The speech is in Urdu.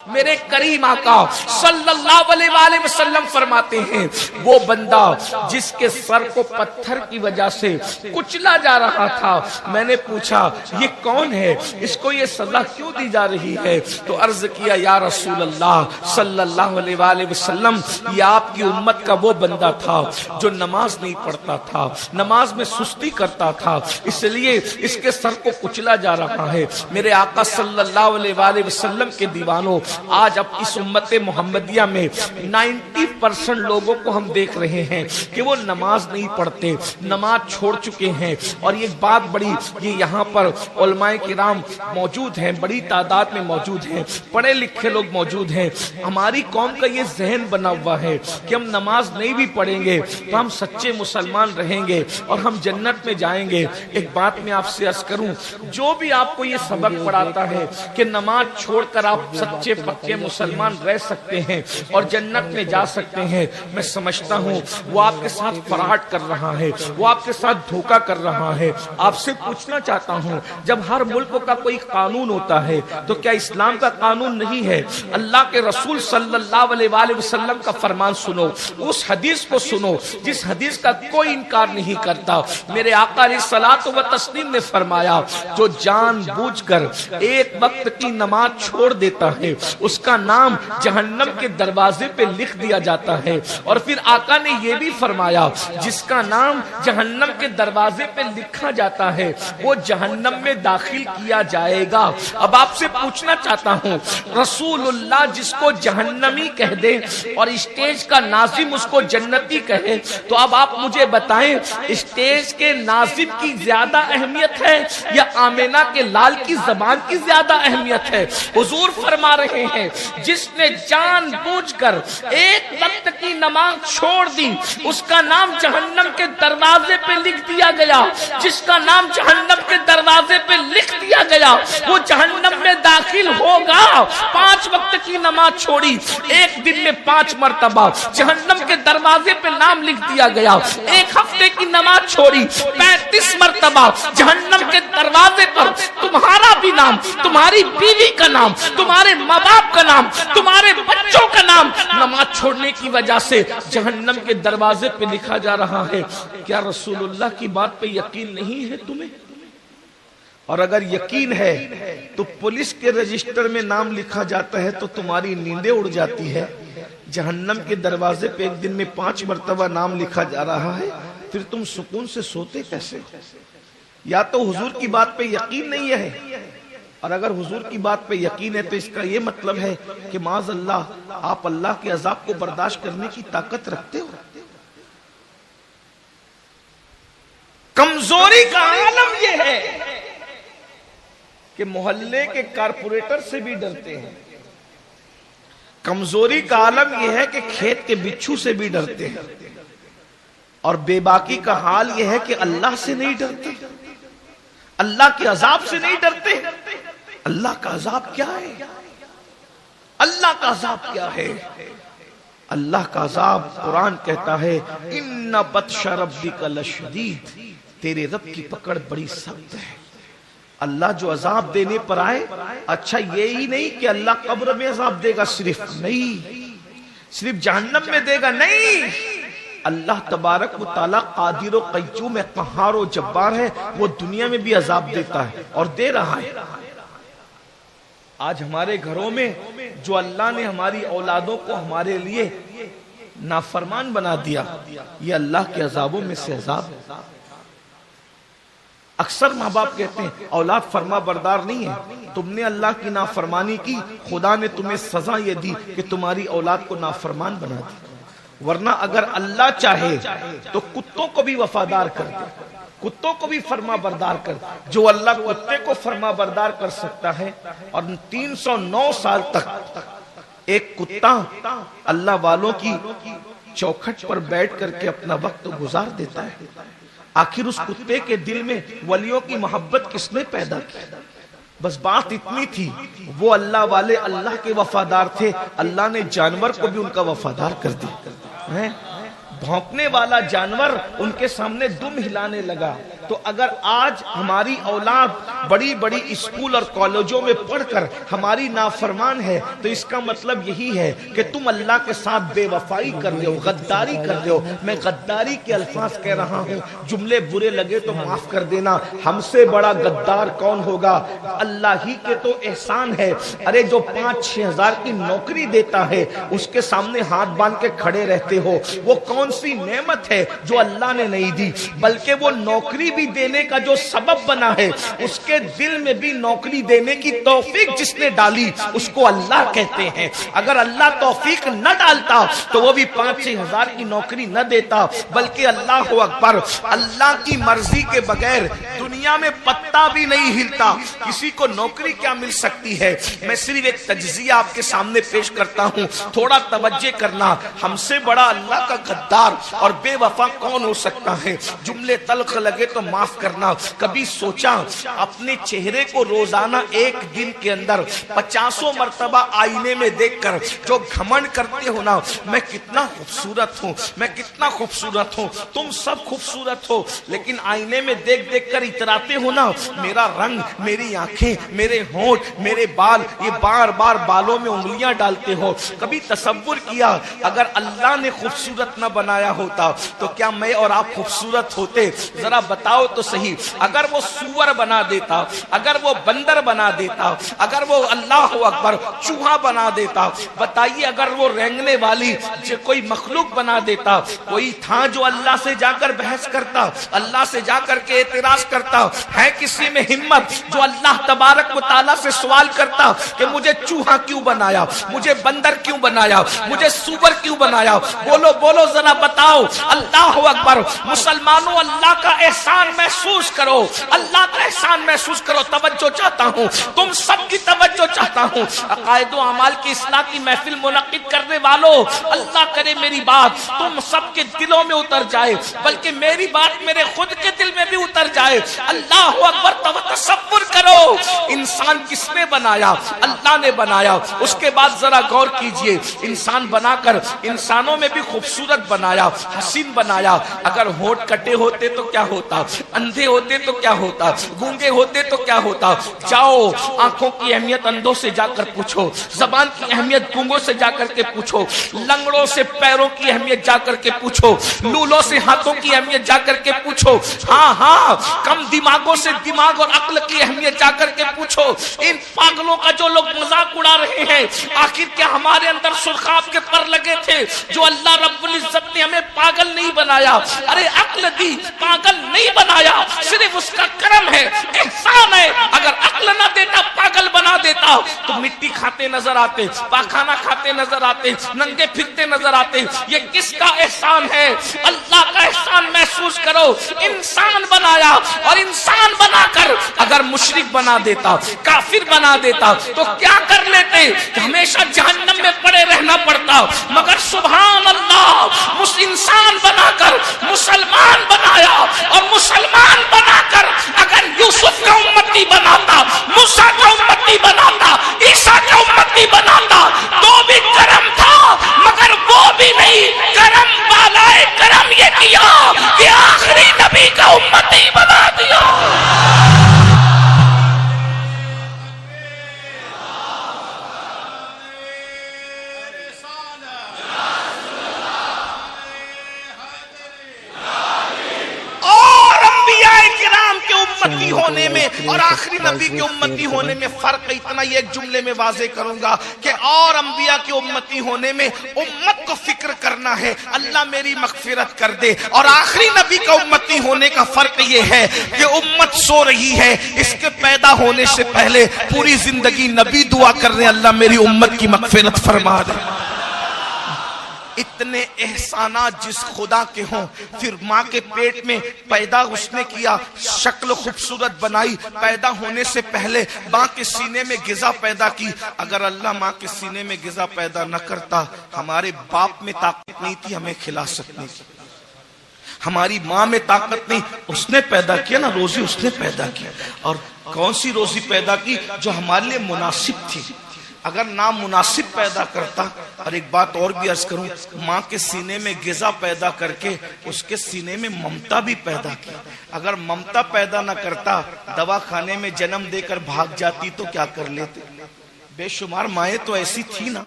میرے کریم آقا صلی اللہ علیہ وآلہ وسلم فرماتے ہیں وہ بندہ جس کے سر کو پتھر کی وجہ سے کچلا جا رہا تھا، میں نے پوچھا یہ کون ہے، اس کو یہ سزا کیوں دی جا رہی ہے؟ تو عرض کیا یا رسول اللہ صلی اللہ علیہ وآلہ وسلم، یہ آپ کی امت کا وہ بندہ تھا جو نماز نہیں پڑھتا تھا، نماز میں سستی کرتا تھا، اس لیے اس کے سر کو کچلا جا رہا ہے۔ میرے آقا صلی اللہ علیہ وآلہ وسلم کے دیوانوں، آج اب اس امت محمدیہ میں 90% لوگوں کو ہم دیکھ رہے ہیں کہ وہ نماز نہیں پڑھتے، نماز چھوڑ چکے ہیں، اور یہ بات بڑی، یہ یہاں پر علماء کرام موجود ہیں، بڑی تعداد میں موجود ہیں، پڑھے لکھے لوگ موجود ہیں۔ ہماری قوم کا یہ ذہن بنا ہوا ہے کہ ہم نماز نہیں بھی پڑھیں گے تو ہم سچے مسلمان رہیں گے اور ہم جنت میں جائیں گے۔ ایک بات میں آپ سے عرض کروں، جو بھی آپ کو یہ سبق پڑھاتا ہے کہ نماز چھوڑ کر آپ سچے پکے مسلمان رہ سکتے ہیں اور جنت میں جا سکتے ہیں، میں سمجھتا ہوں وہ آپ کے ساتھ فراڈ کر رہا ہے، وہ آپ کے ساتھ دھوکہ کر رہا ہے۔ آپ سے پوچھنا چاہتا ہوں، جب ہر ملک کا کوئی قانون ہوتا ہے تو کیا اسلام کا قانون نہیں ہے؟ اللہ کے رسول صلی اللہ علیہ وآلہ وسلم کا فرمان سنو، اس حدیث کو سنو جس حدیث کا کوئی انکار نہیں کرتا۔ میرے آقا علیہ الصلوۃ والتسلیم نے فرمایا جو جان بوجھ کر ایک وقت کی نماز چھوڑ دیتا ہے اس کا نام جہنم کے دروازے پہ لکھ دیا جاتا ہے، اور پھر آقا نے یہ بھی فرمایا جس کا نام جہنم کے دروازے پہ لکھا جاتا ہے وہ جہنم میں داخل کیا جائے گا۔ اب آپ سے پوچھنا چاہتا ہوں، رسول اللہ جس کو جہنمی کہہ دے اور اسٹیج کا ناظم اس کو جنتی کہے، تو اب آپ مجھے بتائیں اسٹیج کے ناظم کی زیادہ اہمیت ہے یا آمینہ کے لال کی زبان کی زیادہ اہمیت ہے؟ حضور فرما رہے ہیں جس نے جان بوجھ کر ایک وقت کی نماز چھوڑ دی اس کا نام جہنم کے دروازے پہ لکھ دیا گیا، جس کا نام جہنم کے دروازے پہ لکھ دیا گیا وہ جہنم میں داخل ہوگا۔ 5 وقت کی نماز چھوڑی، ایک دن میں 5 مرتبہ جہنم کے دروازے پہ نام لکھ دیا گیا۔ 1 ہفتے کی نماز چھوڑی، 35 مرتبہ جہنم کے دروازے پر تمہارا بھی نام، تمہاری بیوی کا نام، تمہارے ماں باپ کا نام، تمہارے بچوں کا نام نماز چھوڑنے کی وجہ سے جہنم کے دروازے پہ لکھا جا رہا ہے۔ کیا رسول اللہ کی بات پہ یقین نہیں ہے تمہیں؟ اور اگر یقین ہے تو پولیس کے رجسٹر میں نام لکھا جاتا ہے تو تمہاری نیندیں اڑ جاتی ہے۔ جہنم کے دروازے پہ ایک دن میں 5 مرتبہ نام لکھا جا رہا ہے، پھر تم سکون سے سوتے کیسے؟ یا تو حضور کی بات پہ یقین نہیں ہے، اور اگر حضور کی بات پہ یقین ہے تو اس کا یہ مطلب ہے کہ معاذ اللہ آپ اللہ کے عذاب کو برداشت کرنے کی طاقت رکھتے ہو۔ کمزوری کا عالم یہ ہے کہ محلے کے کارپوریٹر سے بھی ڈرتے ہیں، کمزوری کا عالم یہ ہے کہ کھیت کے بچھو سے بھی ڈرتے ہیں، اور بے باکی کا حال یہ ہے کہ اللہ سے نہیں ڈرتے، اللہ کے عذاب سے نہیں ڈرتے۔ اللہ کا عذاب کیا ہے؟ اللہ کا عذاب کیا ہے؟ اللہ کا عذاب قرآن کہتا ہے ان بطش ربک لشدید، تیرے رب کی پکڑ بڑی سخت ہے۔ اللہ جو عذاب دینے پر آئے، اچھا یہی نہیں کہ اللہ قبر میں عذاب دے گا، صرف صرف جہنم میں دے گا نہیں، اللہ تبارک و تعالیٰ قادر و قیوم ہے، قہار و جبار ہے، وہ دنیا میں بھی عذاب دیتا ہے اور دے رہا ہے۔ آج ہمارے گھروں میں جو اللہ نے ہماری اولادوں کو ہمارے لیے نافرمان بنا دیا، یہ اللہ کے عذابوں میں سے عذاب ہے۔ اکثر ماں باپ کہتے ہیں اولاد فرما بردار نہیں ہے، تم نے اللہ کی نافرمانی کی، خدا نے تمہیں سزا یہ دی کہ تمہاری اولاد کو نافرمان بنا دی، ورنہ اگر اللہ چاہے تو کتوں کو بھی وفادار کر دے، کتوں کو بھی فرما بردار کر دے۔ جو اللہ کتے کو فرما بردار کر سکتا ہے، اور 309 سال تک ایک کتا اللہ والوں کی چوکھٹ پر بیٹھ کر کے اپنا وقت گزار دیتا ہے، آخر اس کتے کے دل میں ولیوں کی محبت کس نے پیدا کی؟ بس بات اتنی تھی، وہ اللہ والے اللہ کے وفادار تھے، اللہ نے جانور کو بھی ان کا وفادار کر دیا۔ بھونکنے والا جانور ان کے سامنے دم ہلانے لگا تو تو اگر آج ہماری اولاد بڑی بڑی اسکول اور کالجوں میں پڑھ کر ہماری نافرمان ہے تو اس کا مطلب یہی ہے کہ تم اللہ کے ساتھ بے وفائی کر رہے ہو، غداری کر رہے ہو۔ میں غداری کے الفاظ کہہ رہا ہوں، جملے برے لگے تو معاف کر دینا۔ ہم سے بڑا غدار کون ہوگا؟ اللہ ہی کے تو احسان ہے۔ ارے جو 5-6 ہزار کی نوکری دیتا ہے اس کے سامنے ہاتھ باندھ کے کھڑے رہتے ہو، وہ کون سی نعمت ہے جو اللہ نے نہیں دی؟ بلکہ وہ نوکری بھی دینے کا جو سبب بنا ہے، اس کے دل میں بھی نوکری دینے کی توفیق جس نے ڈالی اس کو اللہ کہتے ہیں۔ اگر اللہ توفیق نہ ڈالتا تو وہ بھی 5-6 ہزار کی نوکری نہ دیتا، بلکہ اللہ اکبر، اللہ کی مرضی کے بغیر دنیا میں پتا بھی نہیں ہلتا۔ کسی کو نوکری کیا مل سکتی ہے؟ میں صرف ایک تجزیہ آپ کے سامنے پیش کرتا ہوں، تھوڑا توجہ کرنا۔ ہم سے بڑا اللہ کا غدار اور بے وفا کون ہو سکتا ہے؟ جملے تلخ لگے تو معاف کرنا۔ کبھی سوچا اپنے چہرے کو روزانہ ایک دن کے اندر 50 مرتبہ آئینے میں دیکھ کر جو گھمنڈ کرتے ہو نا، میں کتنا خوبصورت ہوں، میں کتنا خوبصورت ہوں، تم سب خوبصورت ہو، لیکن آئینے میں دیکھ دیکھ کر اتراتے ہو نا، میرا رنگ، میری آنکھیں، میرے ہونٹ، میرے بال، یہ بار بار بالوں میں انگلیاں ڈالتے ہو۔ کبھی تصور کیا اگر اللہ نے خوبصورت نہ بنایا ہوتا تو کیا میں اور آپ خوبصورت ہوتے؟ ذرا بتاؤ تو صحیح۔ اگر وہ سور بنا دیتا، اگر وہ بندر بنا دیتا، اگر وہ اللہ اکبر چوہا بنا دیتا، بتائیے اگر وہ رینگنے والی کوئی مخلوق بنا دیتا، کوئی تھا جو اللہ سے جا کر بحث کرتا، اللہ سے جا کر کے اعتراض کرتا؟ ہے کسی میں ہمت جو اللہ تبارک و تعالیٰ سے سوال کرتا کہ مجھے چوہا کیوں بنایا، مجھے بندر کیوں بنایا، مجھے سور کیوں بنایا؟ بولو بولو ذرا بتاؤ۔ اللہ اکبر۔ مسلمانوں اللہ کا احسان محسوس کرو، اللہ کا احسان محسوس کرو۔ توجہ چاہتا ہوں، تم سب کی توجہ چاہتا ہوں۔ عقائد و اعمال کی اصلاح کی محفل منعقد کرنے والوں، اللہ کرے میری بات تم سب کے دلوں میں اتر جائے، بلکہ میری بات میرے خود کے دل میں بھی اتر جائے۔ اللہ اکبر۔ تصور کرو انسان کس نے بنایا؟ اللہ نے بنایا۔ اس کے بعد ذرا غور کیجئے، انسان بنا کر انسانوں میں بھی خوبصورت بنایا، حسین بنایا۔ اگر ہونٹ کٹے ہوتے تو کیا ہوتا؟ اندھے ہوتے تو کیا ہوتا؟ گونگے ہوتے تو کیا ہوتا؟ جاؤ آنکھوں کی اہمیت اندھوں سے جا کر پوچھو، زبان کی اہمیت گونگوں سے جا کر کے پوچھو، لنگڑوں سے پیروں کی اہمیت جا کر کے پوچھو، لولوں سے ہاتھوں کی اہمیت جا کر کے پوچھو، ہاں ہاں کم دماغوں سے دماغ اور عقل کی اہمیت جا کر کے پوچھو۔ ان پاگلوں کا جو لوگ مذاق اڑا رہے ہیں، آخر کیا ہمارے اندر سرخاب کے پر لگے تھے جو اللہ رب العزت نے ہمیں پاگل نہیں بنایا؟ ارے عقل دی، پاگل نہیں بنایا، صرف اس کا کرم ہے، احسان ہے۔ اگر عقل نہ دیتا پاگل بنا دیتا تو مٹی کھاتے نظر آتے، پاخانہ کھاتے نظر آتے، ننگے پھرتے نظر آتے۔ یہ کس کا احسان ہے؟ اللہ کا احسان محسوس کرو۔ انسان بنایا، اور انسان بنا کر اگر مشرک بنا دیتا، کافر بنا دیتا تو کیا کر لیتے؟ ہمیشہ جہنم میں پڑے رہنا پڑتا۔ مگر سبحان اللہ، اس انسان بنا کر مسلمان بنایا، اور مسلمان بنا کر اگر یوسف کا امتی بناتا، موسیٰ کا امتی بناتا، عیسیٰ کا امتی بناتا تو بھی کرم تھا، مگر وہ بھی نہیں، کرم بالائے کرم یہ کیا کہ آخری نبی کا امتی بنا دیا۔ امتی ہونے میں اور آخری نبی کی امتی ہونے میں فرق اتنا ہی ایک جملے میں واضح کروں گا کہ اور انبیاء کی امتی ہونے میں امت کو فکر کرنا ہے اللہ میری مغفرت کر دے، اور آخری نبی کا امتی ہونے کا فرق یہ ہے کہ امت سو رہی ہے، اس کے پیدا ہونے سے پہلے پوری زندگی نبی دعا کر رہے اللہ میری امت کی مغفرت فرما دے۔ اتنے احسانات جس خدا کے ہوں، پھر ماں کے پیٹ میں پیدا اس نے کیا، شکل خوبصورت بنائی، پیدا ہونے سے پہلے ماں کے سینے میں غذا پیدا کی۔ اگر اللہ ماں کے سینے میں غذا پیدا نہ کرتا، ہمارے باپ میں طاقت نہیں تھی ہمیں کھلا سکنے کی، ہماری ماں میں طاقت نہیں، اس نے پیدا کیا نا، روزی اس نے پیدا کی، اور کون سی روزی پیدا کی؟ جو ہمارے لیے مناسب تھی۔ اگر نامناسب پیدا کرتا اور ایک بات اور بھی عرض کروں، ماں کے سینے میں غذا پیدا کر کے اس کے سینے میں ممتا بھی پیدا کی. اگر ممتا پیدا نہ کرتا، دوا خانے میں جنم دے کر بھاگ جاتی تو کیا کر لیتے. بے شمار مائیں تو ایسی تھی نا.